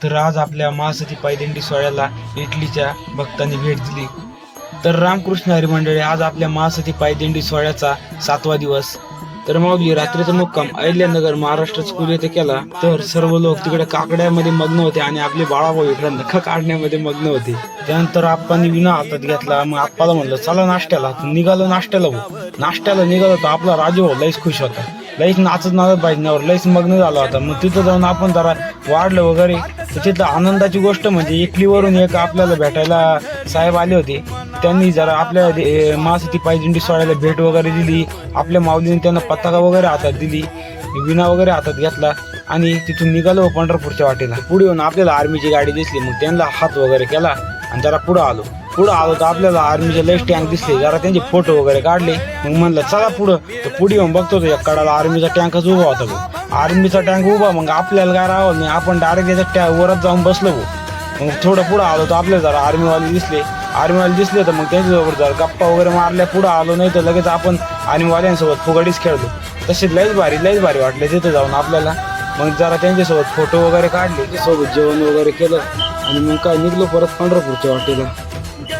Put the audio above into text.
तर आज आपल्या महासती पायदिंडी सोहळ्याला इटलीच्या भक्तांनी भेट दिली. तर रामकृष्ण हरी मंडळी, आज आपल्या महासती पायदिंडी सोहळ्याचा 7वा दिवस. तर माऊली रात्रीचा मुक्काम अहिल्यानगर महाराष्ट्र स्कूल येथे केला. तर सर्व लोक तिकडे काकड्यामध्ये मग्न होते आणि आपले बाळाभाऊ इकडे नख काढण्यामध्ये मग्न होते. त्यानंतर आप्पांनी विना हातात घेतला. मग आप्पाला म्हणलं चला नाश्त्याला. निघालो नाश्त्याला. नाश्त्याला निघालो तर आपला राजू भाऊ लईच खुश होता. लईच नाचत बाजण्यावर लईच मग्न झाला होता. मग तिथं जाऊन आपण जरा वाढलं वगैरे. तर तिथं आनंदाची गोष्ट म्हणजे इटलीवरून एक आपल्याला भेटायला साहेब आले होते. त्यांनी जरा आपल्या महासती पायदिंडी सोहळ्याला भेट वगैरे दिली. आपल्या माऊलीने त्यांना पताका वगैरे हातात दिली, विना वगैरे हातात घेतला आणि तिथून निघालो पंढरपूरच्या वाटेला. पुढे येऊन आपल्याला आर्मीची गाडी दिसली. मग त्यांना हात वगैरे केला आणि जरा पुढं आलो तर आपल्याला आर्मीचे लईच टँक दिसले. जरा त्यांचे फोटो वगैरे काढले. मग म्हणलं चला पुढं. तर पुढे येऊन बघतो एक कडाला आर्मीचा टँकच उभा होता भाऊ. आर्मीचा टँक उभा. मग आपल्याला काय राहावं नाही, आपण डायरेक्ट त्याच्या वरच जाऊन बसलो भाऊ. मग थोडं पुढं आलो तर आपल्याला जरा आर्मीवाले दिसले. तर मग त्यांच्यासोबत जरा गप्पा वगैरे मारल्या. पुढं आलो नाही तर लगेच आपण आर्मीवाल्यांसोबत फुगडीच खेळलो. तसे लईच भारी वाटले तिथं जाऊन आपल्याला. मग जरा त्यांच्यासोबत फोटो वगैरे काढले, सोबत जेवण वगैरे केलं आणि मग काय निघलो परत पंढरपूरच्या वाटेला.